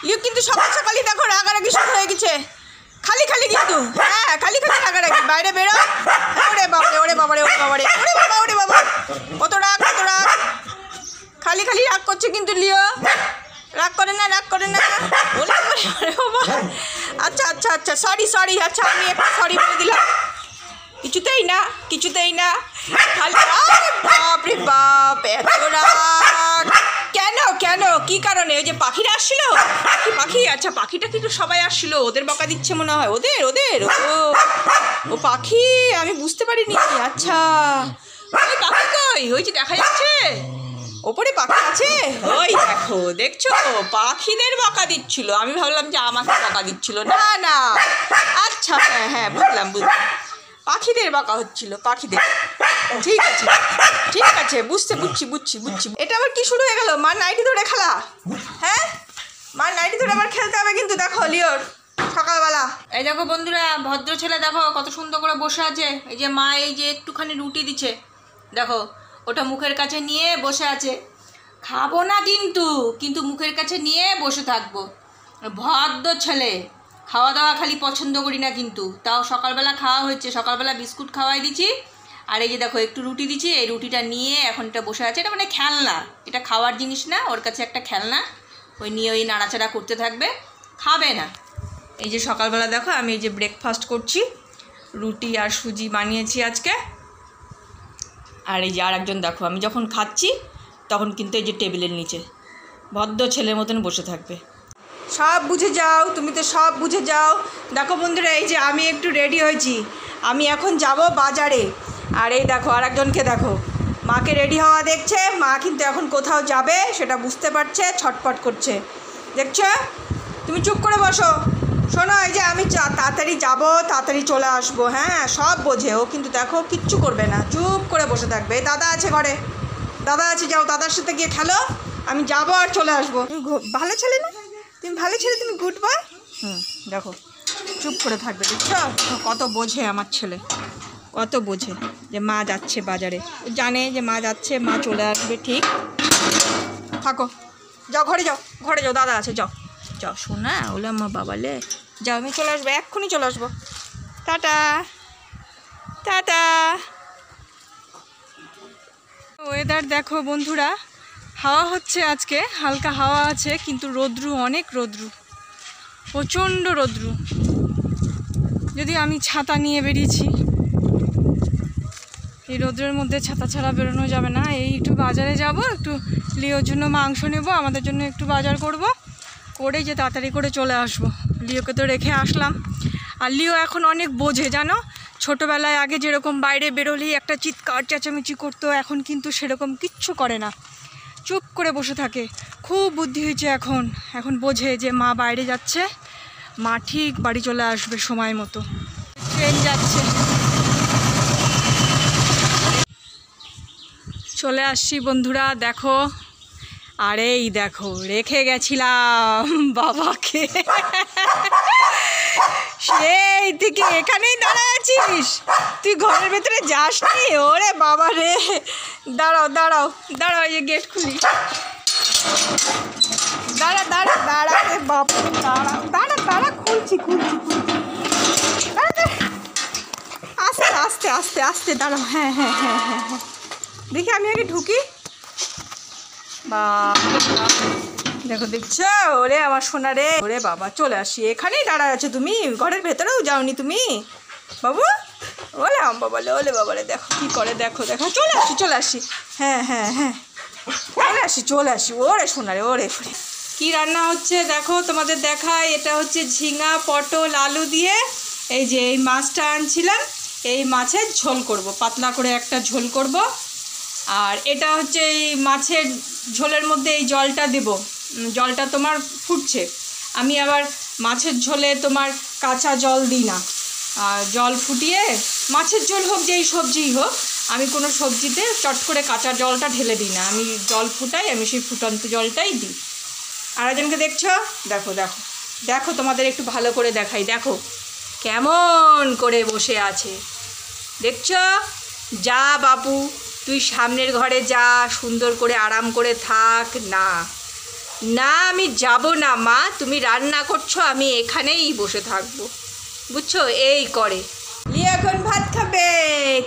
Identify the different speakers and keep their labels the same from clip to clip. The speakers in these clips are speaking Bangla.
Speaker 1: লিও কিন্তু সকাল সকালই দেখো রাগারাগি শুরু হয়ে গেছে, খালি খালি কিন্তু, হ্যাঁ খালি খালি রাগারাগি। বাইরে বেরো। ওরে বাবারে ওরে বাবারে ওরে বাবারে ওরে বাবা ওরে বাবা, কত রাগ কত রাগ, খালি খালি রাগ করছে কিন্তু লিও। রাগ করে না রাগ করে না। ওরে বাবা, আচ্ছা আচ্ছা আচ্ছা সরি সরি, আচ্ছা আমি একটু সরি বলে দিলাম। কিছুতেই না কিছুতেই না, খালি বাপ রে বাপ, এত রাগ কেন কেন, কি কারণে? ওই যে পাখিরা আসছিল, পাখি আচ্ছা পাখিটা কিন্তু সবাই আসছিল, ওদের বকা দিচ্ছে মনে হয়, ওদের ওদের ও পাখি, আমি বুঝতে পারিনি। আচ্ছা ওই পাখি কই, ওই যে দেখা যাচ্ছে ওপরে পাখি আছে, ওই দেখো দেখছো, পাখিদের বকা দিচ্ছিল, আমি ভাবলাম যে আমাকে বকা দিচ্ছিল, না না আচ্ছা হ্যাঁ হ্যাঁ বুঝলাম বুঝলাম, পাখিদের বকা হচ্ছিল, পাখিদের। ঠিক আছে ঠিক আছে, বুঝছি বুঝছি বুঝছি বুঝছি। এটা আবার কি শুরু হয়ে গেল? মার নাইটি ধরে খেলা, হ্যাঁ মার নাইটি ধরে আবার খেলতে হবে কিন্তু। দেখো লিওর সকালবেলা, এই দেখো বন্ধুরা, ভদ্র ছেলে দেখো কত সুন্দর করে বসে আছে। এই যে মা এই যে একটুখানি রুটি দিচ্ছে, দেখো ওটা মুখের কাছে নিয়ে বসে আছে। খাবো না কিন্তু, কিন্তু মুখের কাছে নিয়ে বসে থাকবো। ভদ্র ছেলে, খাওয়া দাওয়া খালি পছন্দ করি না কিন্তু, তাও সকালবেলা খাওয়া হচ্ছে, সকালবেলা বিস্কুট খাওয়াই দিচ্ছি। আর এই যে দেখো একটু রুটি দিচ্ছি, এই রুটিটা নিয়ে এখন এটা বসে আছে। এটা মানে খেলনা, এটা খাওয়ার জিনিস না, ওর কাছে একটা খেলনা, ওই নিয়ে ওই নাড়াচাড়া করতে থাকবে, খাবে না। এই যে সকালবেলা দেখো আমি এই যে ব্রেকফাস্ট করছি, রুটি আর সুজি বানিয়েছি আজকে। আর এই যে আর একজন দেখো, আমি যখন খাচ্ছি তখন কিন্তু এই যে টেবিলের নিচে ভদ্র ছেলের মতন বসে থাকবে। সব বুঝে যাও, তুমি তো সব বুঝে যাও। দেখো বন্ধুরা, এই যে আমি একটু রেডি হয়েছি, আমি এখন যাব বাজারে। আর এই দেখো আর একজনকে দেখো, মাকে রেডি হওয়া দেখছে, মা কিন্তু এখন কোথাও যাবে সেটা বুঝতে পারছে, ছটপট করছে, দেখছো? তুমি চুপ করে বসো, শোনো এই যে আমি তাড়াতাড়ি যাব তাড়াতাড়ি চলে আসবো, হ্যাঁ সব বোঝে ও, কিন্তু দেখো কিচ্ছু করবে না, চুপ করে বসে থাকবে। এই দাদা আছে ঘরে, দাদা আছে, যাও দাদার সাথে গিয়ে খেলো, আমি যাবো আর চলে আসবো। ভালো ছেলে না তুমি, ভালো ছেলে তুমি, গুড বয়। দেখো চুপ করে থাকবে, দেখছো কত বোঝে আমার ছেলে, কত বোঝে যে মা যাচ্ছে বাজারে, জানে যে মা যাচ্ছে, মা চলে আসবে ঠিক। থাকো, যাও ঘরে যাও, ঘরে যাও, দাদা আছে, যাও যাও শোনা, ওলে আমার বাবালে, যাও আমি চলে আসবো, এক্ষুনি চলে আসবো, টাটা টাটা। ওয়েদার দেখো বন্ধুরা, হাওয়া হচ্ছে আজকে, হালকা হাওয়া আছে, কিন্তু রোদ্রু, অনেক রোদ্রু, প্রচণ্ড রোদ্রু। যদি আমি ছাতা নিয়ে বেরিয়েছি, এই রোদ্রের মধ্যে ছাতা ছাড়া বেরোনো যাবে না। এই একটু বাজারে যাব, একটু লিওর জন্য মাংস নেব, আমাদের জন্য একটু বাজার করব, করে যে তাড়াতাড়ি করে চলে আসব। লিওকে তো রেখে আসলাম। আর লিও এখন অনেক বোঝে জানো, ছোটোবেলায় আগে যেরকম বাইরে বেরোলেই একটা চিৎকার চেঁচামেচি করতো, এখন কিন্তু সেরকম কিচ্ছু করে না, চুপ করে বসে থাকে। খুব বুদ্ধি হয়েছে এখন, এখন বোঝে যে মা বাইরে যাচ্ছে, মা ঠিক বাড়ি চলে আসবে সময় মতো। ট্রেন যাচ্ছে, চলে আসছি বন্ধুরা দেখো। আর এই দেখো রেখে গেছিলাম বাবাকে, সেই থেকে এখানেই দাঁড়ায় আছিস তুই, ঘরের ভেতরে যাসনি? ওরে বাবা রে, দাঁড়াও দাঁড়াও দাঁড়াও, এই যে গেট খুলি, দাঁড়া দাঁড়া দাঁড়া রে বাপ, দাঁড়া দাঁড়া দাঁড়া, খুলছি খুলছি খুলছি, আস্তে আস্তে আস্তে আস্তে দাঁড়াও, হ্যাঁ হ্যাঁ হ্যাঁ হ্যাঁ হ্যাঁ, দেখি আমি আগে ঢুকি। দেখো দেখছো, ওরে আমার সোনা রে, ওরে বাবা চলে আসি, এখানেই দাঁড়ায় আছো তুমি, ঘরের ভেতরেও যাওনি তুমি বাবু? ওলে আম বাবা, ওলে বাবা রে, দেখো কি করে, দেখো দেখো, চলে আসি চলে আসি, হ্যাঁ হ্যাঁ হ্যাঁ চলে আসি চলে আসি, ওরে সোনা রে, ওরে কি রান্না হচ্ছে দেখো তোমাদের দেখায়। এটা হচ্ছে ঝিঙা পটল আলু দিয়ে, এই যে এই মাছটা আনছিলাম, এই মাছের ঝোল করব, পাতলা করে একটা ঝোল করব। আর এটা হচ্ছে এই মাছের ঝোলের মধ্যে এই জলটা দেব, জলটা তোমার ফুটছে, আমি আবার মাছের ঝোলে তোমার কাঁচা জল দিই না, আর জল ফুটিয়ে মাছের ঝোল হোক যেই সবজিই হোক, আমি কোনো সবজিতে চট করে কাঁচা জলটা ঢেলে দিই না, আমি জল ফুটাই, আমি সেই ফুটন্ত জলটাই দিই। আর একজনকে দেখছো, দেখো দেখো দেখো, তোমাদের একটু ভালো করে দেখাই, দেখো কেমন করে বসে আছে, দেখছো? যা বাবু তুই সামনের ঘরে যা, সুন্দর করে আরাম করে থাক না, না আমি যাব না মা, তুমি রান্না করছো, আমি এখানেই বসে থাকবো, বুঝছো? এই করে লিয়া এখন ভাত খাবে।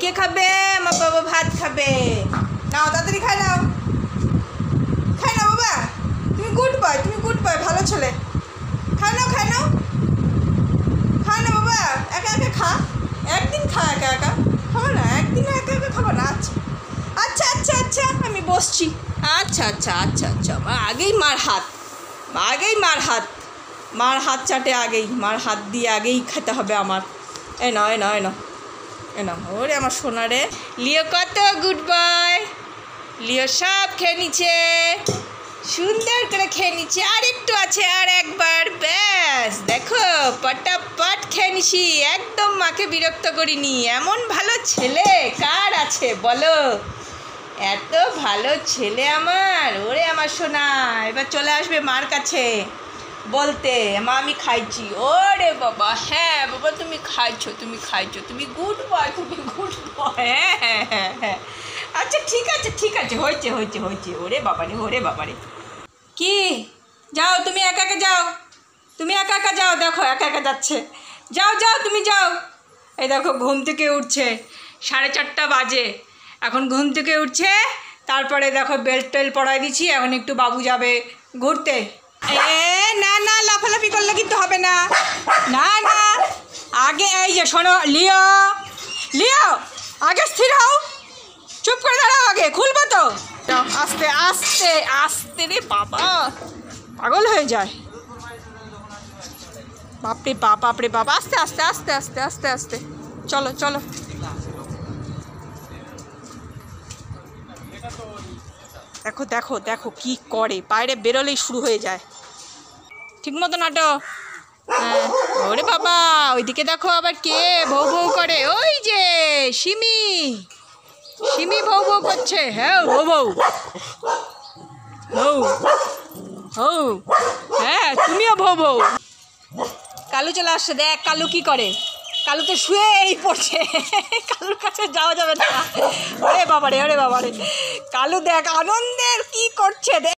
Speaker 1: কে খাবে? আমার বাবা ভাত খাবে। নাও তাড়াতাড়ি খাই নাও, খাই নাও বাবা, তুমি গুড বয়, তুমি গুড বয়, ভালো ছেলে। খাই নাও, খাই নাও, খাই না বাবা, একা একা খা, একদিন খা একা একা, খাবো না একদিন, একা একা খাবো না। আচ্ছা আচ্ছা আচ্ছা আচ্ছা আমি বসছি। আচ্ছা আচ্ছা আচ্ছা আচ্ছা আগেই মার হাত, আগেই মার হাত, মার হাত চাটে আগেই, মার হাত দিয়ে আগেই খেতে হবে আমার। এ নাও, এ নাও, এ নাও, এ নাও। ওরে আমার সোনা রে, লিও কত গুড বয়, লিও সব খেয়ে নিচ্ছে, সুন্দর করে খেয়ে নিচ্ছে। আর একটু আছে, আর একবার, ব্যাস দেখো পটাপট খেয়ে নিছি, একদম মাকে বিরক্ত করিনি। এমন ভালো ছেলে কার আছে বলো? এত ভালো ছেলে আমার। ওরে আমার সোনা, এবার চলে আসবে মার কাছে বলতে, মা আমি খাইছি। ওরে বাবা, হ্যাঁ বাবা তুমি খাইছো, তুমি খাইছো, তুমি গুড বয়, তুমি গুড বয়। হ্যাঁ হ্যাঁ হ্যাঁ হ্যাঁ আচ্ছা ঠিক আছে, ঠিক আছে, হয়েছে হয়েছে হয়েছে। ওরে বাবারে, ওরে বাবারে। কি যাও তুমি একা একা যাও, তুমি একা একা যাও, দেখো একা একা যাচ্ছে, যাও যাও তুমি যাও। এই দেখো ঘুম থেকে উঠছে, 4:30 বাজে, এখন ঘুম থেকে উঠছে। তারপরে দেখো বেল্ট টেল পরাই দিচ্ছি, এখন একটু বাবু যাবে ঘুরতে। না না, লাফালাফি করলে কিন্তু হবে না, না না, আগে এই যে শোনো, লিও লিও আগে স্থির হও, চুপ করে দাঁড়াও, আগে খুলবো তো। আস্তে আস্তে আস্তে রে বাবা, পাগল হয়ে যায়। বাপরে বাপ, বাপরে বাপ, আস্তে আস্তে আস্তে আস্তে আস্তে আস্তে, চলো চলো। দেখো দেখো দেখো কি করে, বাইরে বেরোলেই শুরু হয়ে যায়। ঠিক মতো নাটো। হ্যাঁ, ওরে বাবা, ওইদিকে দেখো আবার কে ভৌ ভৌ করে, ওই যে সিমি, সিমি ভৌ ভৌ করছে। হ্যাঁ ভৌ ভৌ, হৌ হৌ, হ্যাঁ তুমিও ভৌ ভৌ। কালু চলে আসছে, দেখ কালু কি করে, কালু তো শুয়েই পড়ছে, কালুর কাছে যাওয়া যাবে না। ওরে বাবারে, ওরে বাবারে, কালু দেখ আনন্দের কি করছে দেখ।